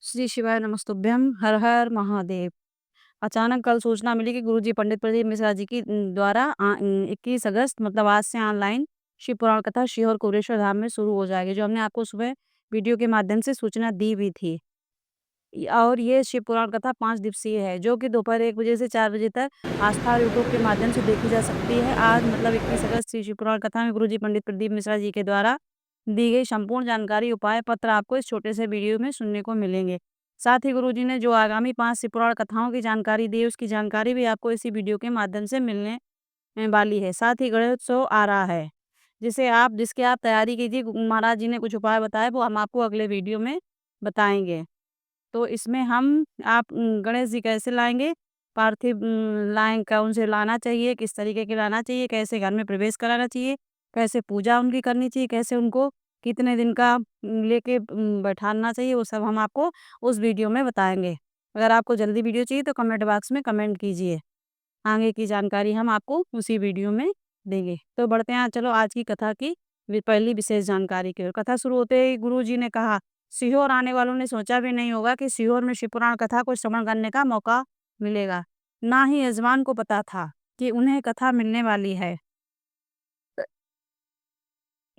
श्री शिवाय नमस्तुभ्यम हर हर महादेव। अचानक कल सूचना मिली कि गुरुजी पंडित प्रदीप मिश्रा जी की द्वारा 21 अगस्त मतलब आज से ऑनलाइन शिव पुराण कथा सीहोर कुबेरेश्वर धाम में शुरू हो जाएगी, जो हमने आपको सुबह वीडियो के माध्यम से सूचना दी भी थी। और ये शिव पुराण कथा 5 दिवसीय है, जो कि दोपहर 1 बजे से 4 बजे तक आस्था और यूट्यूब के माध्यम से देखी जा सकती है। आज मतलब 21 अगस्त श्री शिव पुराण कथा में गुरुजी पंडित प्रदीप मिश्रा जी के द्वारा दी गई संपूर्ण जानकारी, उपाय पत्र आपको इस छोटे से वीडियो में सुनने को मिलेंगे। साथ ही गुरुजी ने जो आगामी 5 शिव पुराण कथाओं की जानकारी दी है, उसकी जानकारी भी आपको इसी वीडियो के माध्यम से मिलने वाली है। साथ ही गणेशोत्सव आ रहा है, जिसकी आप तैयारी कीजिए। महाराज जी ने कुछ उपाय बताए, वो हम आपको अगले वीडियो में बताएँगे। तो इसमें हम आप गणेश जी कैसे लाएँगे, पार्थिव लाएँ कौन से लाना चाहिए, किस तरीके के लाना चाहिए, कैसे घर में प्रवेश कराना चाहिए, कैसे पूजा उनकी करनी चाहिए, कैसे उनको कितने दिन का लेके बैठाना चाहिए, वो सब हम आपको उस वीडियो में बताएँगे। अगर आपको जल्दी वीडियो चाहिए तो कमेंट बॉक्स में कमेंट कीजिए। आगे की जानकारी हम आपको उसी वीडियो में देंगे। तो बढ़ते हैं चलो आज की कथा की पहली विशेष जानकारी की ओर। कथा शुरू होते ही गुरुजी ने कहा, सीहोर आने वालों ने सोचा भी नहीं होगा कि सीहोर में शिव पुराण कथा को श्रवण करने का मौका मिलेगा। ना ही यजमान को पता था कि उन्हें कथा मिलने वाली है।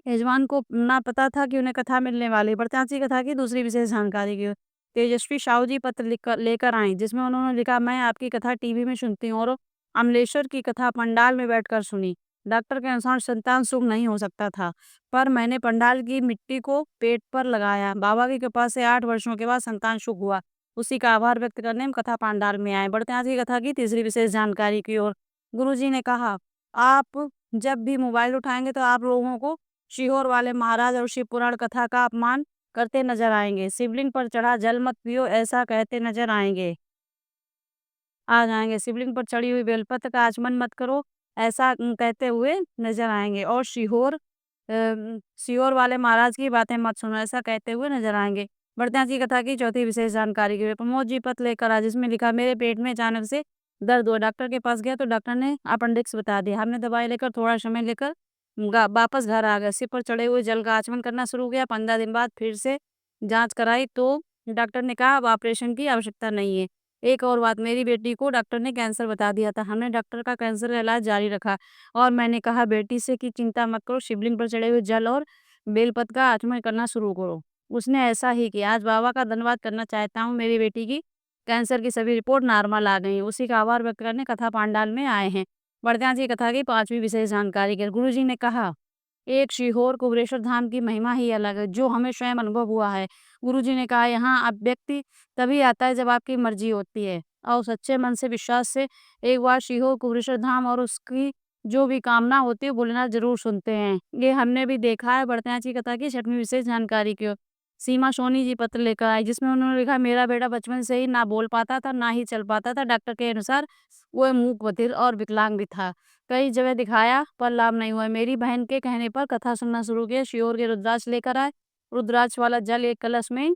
यजमान को ना पता था कि उन्हें कथा मिलने वाली है। बरसाती कथा की दूसरी विशेष जानकारी की ओर। तेजस्वी साहू जी पत्र लेकर आई, जिसमें उन्होंने लिखा, मैं आपकी कथा टीवी में सुनती हूँ और अमलेश्वर की कथा पंडाल में बैठकर सुनी। डॉक्टर के अनुसार संतान सुख नहीं हो सकता था, पर मैंने पंडाल की मिट्टी को पेट पर लगाया। बाबा की कृपा से 8 वर्षों के बाद संतान सुख हुआ। उसी का आभार व्यक्त करने हम कथा पंडाल में आए। बढ़ते हैं आज की कथा की तीसरी विशेष जानकारी की ओर। गुरुजी ने कहा, आप जब भी मोबाइल उठाएंगे तो आप लोगों को सीहोर वाले महाराज और शिव पुराण कथा का अपमान करते नजर आएंगे। शिवलिंग पर चढ़ा जल मत पियो, ऐसा कहते नजर आएंगे। आ जाएंगे। शिवलिंग पर चढ़ी हुई बेलपत्र का आचमन मत करो, ऐसा कहते हुए नजर आएंगे। और सीहोर वाले महाराज की बातें मत सुनो, ऐसा कहते हुए नजर आएंगे। बढ़ते हैं आज की कथा की चौथी विशेष जानकारी के लिए। प्रमोद जी पत्र लेकर आ, जिसमें लिखा, मेरे पेट में अचानक से दर्द हुआ। डॉक्टर के पास गया तो डॉक्टर ने अपेंडिक्स बता दिया। हमने दवाई लेकर थोड़ा समय लेकर वापस घर आ गए। सिर पर चढ़े हुए जल का आचमन करना शुरू किया। 15 दिन बाद फिर से जांच कराई तो डॉक्टर ने कहा अब ऑपरेशन की आवश्यकता नहीं है। एक और बात, मेरी बेटी को डॉक्टर ने कैंसर बता दिया था। हमने डॉक्टर का कैंसर का इलाज जारी रखा और मैंने कहा बेटी से कि चिंता मत करो, शिवलिंग पर चढ़े हुए जल और बेलपत्र का आचमन करना शुरू करो। उसने ऐसा ही किया। आज बाबा का धन्यवाद करना चाहता हूँ, मेरी बेटी की कैंसर की सभी रिपोर्ट नॉर्मल आ गई। उसी का आभार व्यक्त करने कथा पांडाल में आए हैं। बढ़ते हैं आज की कथा की पांचवी विशेष जानकारी के। गुरु जी ने कहा, एक सीहोर कुबेरेश्वर धाम की महिमा ही अलग है, जो हमें स्वयं अनुभव हुआ है। गुरुजी ने कहा, यहाँ अब व्यक्ति तभी आता है जब आपकी मर्जी होती है और सच्चे मन से विश्वास से एक बार सीहोर कुबेरेश्वर धाम और उसकी जो भी कामना होती है भोलेनाथ जरूर सुनते हैं। ये हमने भी देखा है। बढ़ते हैं आज की कथा की छठवीं विशेष जानकारी की ओर। सीमा सोनी जी पत्र लेकर आई, जिसमें उन्होंने लिखा, मेरा बेटा बचपन से ही ना बोल पाता था ना ही चल पाता था। डॉक्टर के अनुसार वो मूक बधिर और विकलांग भी था। कई जगह दिखाया पर लाभ नहीं हुआ। मेरी बहन के कहने पर कथा सुनना शुरू किया। शियोर के रुद्राक्ष लेकर आए। रुद्राक्ष वाला जल एक कलश में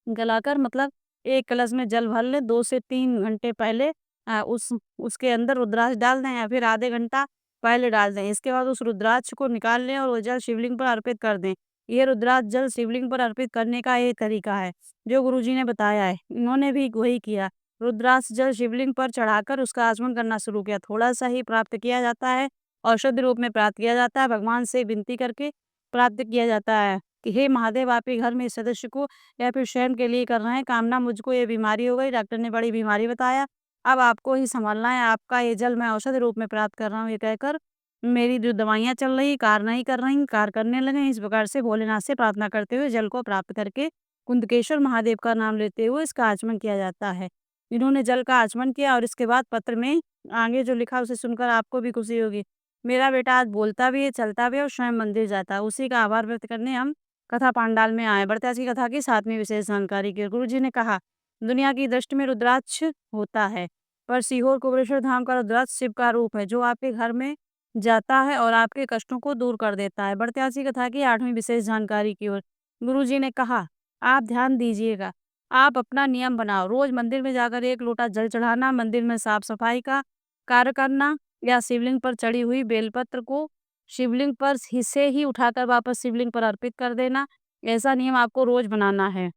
गलाकर मतलब एक कलश में जल भर लें। 2 से 3 घंटे पहले उसके अंदर रुद्राक्ष डाल दें या फिर आधे घंटा पहले डाल दें। इसके बाद उस रुद्राक्ष को निकाल लें और वो जल शिवलिंग पर अर्पित कर दें। ये रुद्राक्ष जल शिवलिंग पर अर्पित करने का एक तरीका है, जो गुरुजी ने बताया है। इन्होंने भी वही किया। रुद्राक्ष जल शिवलिंग पर चढ़ाकर उसका आचमन करना शुरू किया। थोड़ा सा ही प्राप्त किया जाता है, औषधि रूप में प्राप्त किया जाता है। भगवान से विनती करके प्राप्त किया जाता है कि हे महादेव, आप ही घर में इस सदस्य को या फिर स्वयं के लिए कर रहे हैं कामना, मुझको ये बीमारी हो गई, डॉक्टर ने बड़ी बीमारी बताया, अब आपको ही संभालना है, आपका ये जल मैं औषधि रूप में प्राप्त कर रहा हूँ। ये कहकर मेरी जो दवाइयाँ चल रही कार्य नहीं कर रही, कार्य करने लगे। इस प्रकार से भोलेनाथ से प्रार्थना करते हुए जल को प्राप्त करके कुंदकेश्वर महादेव का नाम लेते हुए इसका आचमन किया जाता है। इन्होंने जल का आचमन किया और इसके बाद पत्र में आगे जो लिखा उसे सुनकर आपको भी खुशी होगी। मेरा बेटा आज बोलता भी है, चलता भी है और स्वयं मंदिर जाता है। उसी का आभार व्यक्त करने हम कथा पांडाल में आए। बढ़ते आज की कथा की सातवीं विशेष जानकारी की। गुरु जी ने कहा, दुनिया की दृष्टि में रुद्राक्ष होता है, पर सीहोर कुबेरेश्वर धाम का रुद्राक्ष शिव का रूप है, जो आपके घर में जाता है और आपके कष्टों को दूर कर देता है। बढ़ते आज की कथा की आठवीं विशेष जानकारी की ओर। गुरु जी ने कहा, आप ध्यान दीजिएगा, आप अपना नियम बनाओ, रोज मंदिर में जाकर 1 लोटा जल चढ़ाना, मंदिर में साफ सफाई का कार्य करना या शिवलिंग पर चढ़ी हुई बेलपत्र को शिवलिंग पर से ही उठाकर वापस शिवलिंग पर अर्पित कर देना। ऐसा नियम आपको रोज बनाना है।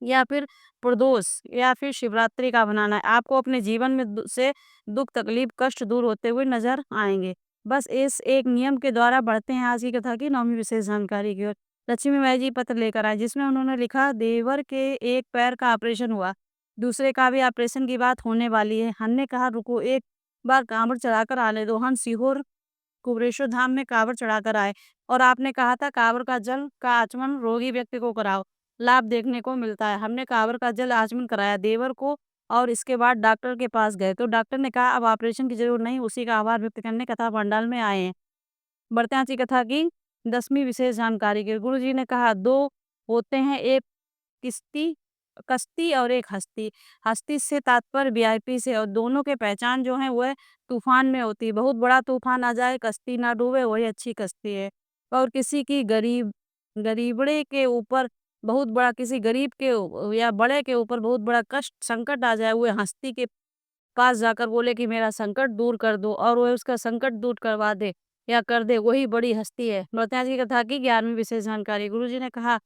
या फिर प्रदोष या फिर शिवरात्रि का बनाना है। आपको अपने जीवन में से दुख तकलीफ कष्ट दूर होते हुए नजर आएंगे। बस इस एक नियम के द्वारा बढ़ते हैं आज की कथा की 9वीं विशेष जानकारी की ओर। लक्ष्मी बाई जी पत्र लेकर आए जिसमें उन्होंने लिखा, देवर के एक पैर का ऑपरेशन हुआ, दूसरे का भी ऑपरेशन की बात होने वाली है। हमने कहा रुको, एक बार कांवड़ चढ़ाकर आने दो। हम सीहोर कुबरेश्वर धाम में कांवड़ चढ़ाकर आए और आपने कहा था कांवड़ का जल का आचमन रोगी व्यक्ति को कराओ, लाभ देखने को मिलता है। हमने कांवड़ का जल आचमन कराया देवर को और इसके बाद डॉक्टर के पास गए तो डॉक्टर ने कहा अब ऑपरेशन की जरूरत नहीं, उसी का आभार व्यक्त करने कथा पंडाल में आए हैं। बढ़ते हैं आज की कथा की 10वीं विशेष जानकारी के। गुरु जी ने कहा, दो होते हैं, एक किस्ती कश्ती और एक हस्ती। हस्ती से तात्पर्य वीआईपी से, और दोनों के पहचान जो है वह तूफान में होती है। बहुत बड़ा तूफान आ जाए कश्ती ना डूबे, वही अच्छी कश्ती है। और किसी की गरीबड़े के ऊपर बहुत बड़ा, किसी गरीब के या बड़े के ऊपर बहुत बड़ा कष्ट संकट आ जाए, वह हस्ती के पास जाकर बोले कि मेरा संकट दूर कर दो और वह उसका संकट दूर करवा दे या कर दे, वही बड़ी हस्ती है। बढ़ते हैं आज की कथा की 11वीं विशेष जानकारी। गुरु जी ने कहा,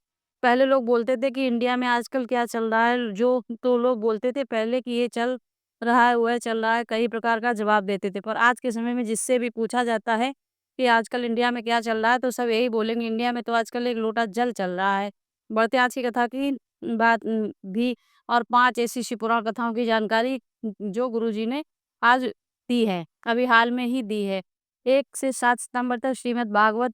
पहले लोग बोलते थे कि इंडिया में आजकल क्या चल रहा है, जो तो लोग बोलते थे पहले कि ये चल रहा है वह चल रहा है, कई प्रकार का जवाब देते थे। पर आज के समय में जिससे भी पूछा जाता है कि आजकल इंडिया में क्या चल रहा है तो सब यही बोलेंगे, इंडिया में तो आजकल एक लोटा जल चल रहा है। बढ़ते हैं आज की कथा की बात भी, और 5 ऐसी शिव पुराण कथाओं की जानकारी जो गुरुजी ने आज दी है, अभी हाल में ही दी है। 1 से 7 सितंबर तक श्रीमद् भागवत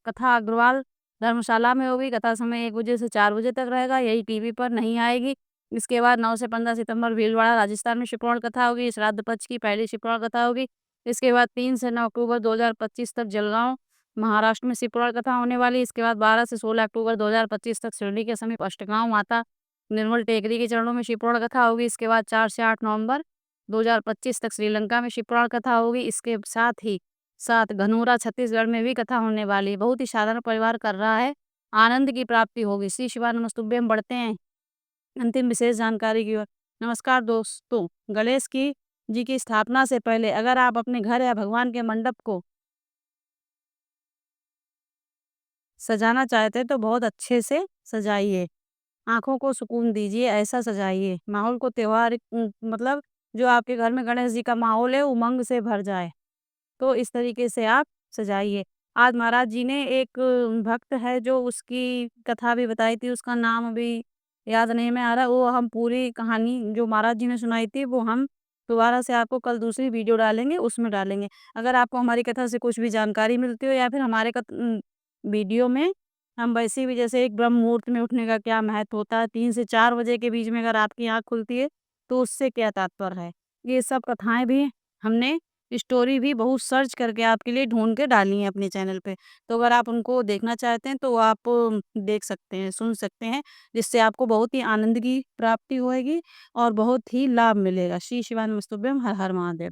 कथा अग्रवाल धर्मशाला में होगी। कथा समय 1 बजे से 4 बजे तक रहेगा, यही टीवी पर नहीं आएगी। इसके बाद 9 से 15 सितंबर भीलवाड़ा राजस्थान में शिव पुराण कथा होगी, श्राद्ध पक्ष की पहली शिव पुराण कथा होगी। इसके बाद 3 से 9 अक्टूबर 2025 तक जलगांव महाराष्ट्र में शिव पुराण कथा होने वाली। इसके बाद 12 से 16 अक्टूबर 2025 तक शिरडी के समीप अष्टगांव माता निर्मल टेकरी के चरणों में शिव पुराण कथा होगी। इसके बाद 4 से 8 नवंबर 2025 तक श्रीलंका में शिव पुराण कथा होगी। इसके साथ ही साथ घनौरा छत्तीसगढ़ में भी कथा होने वाली है। बहुत ही साधारण परिवार कर रहा है, आनंद की प्राप्ति होगी। श्री शिवानमस्तुभ्यम। बढ़ते हैं अंतिम विशेष जानकारी की ओर। नमस्कार दोस्तों, गणेश की जी की स्थापना से पहले अगर आप अपने घर या भगवान के मंडप को सजाना चाहते हैं तो बहुत अच्छे से सजाइए, आँखों को सुकून दीजिए, ऐसा सजाइए माहौल को, त्योहार मतलब जो आपके घर में गणेश जी का माहौल है उमंग से भर जाए, तो इस तरीके से आप सजाइए। आज महाराज जी ने एक भक्त है जो उसकी कथा भी बताई थी, उसका नाम अभी याद नहीं में आ रहा, वो हम पूरी कहानी जो महाराज जी ने सुनाई थी वो हम दोबारा से आपको कल दूसरी वीडियो डालेंगे, उसमें डालेंगे। अगर आपको हमारी कथा से कुछ भी जानकारी मिलती हो या फिर हमारे वीडियो में हम वैसे भी, जैसे एक ब्रह्म मुहूर्त में उठने का क्या महत्व होता है, 3 से 4 बजे के बीच में अगर आपकी आँख खुलती है तो उससे क्या तात्पर्य है। ये सब कथाएँ भी हमने स्टोरी भी बहुत सर्च करके आपके लिए ढूँढ के डाली हैं अपने चैनल पे। तो अगर आप उनको देखना चाहते हैं तो आप देख सकते हैं, सुन सकते हैं, जिससे आपको बहुत ही आनंद की प्राप्ति होएगी और बहुत ही लाभ मिलेगा। श्री शिवानमस्तुभ्यम। हर हर महादेव।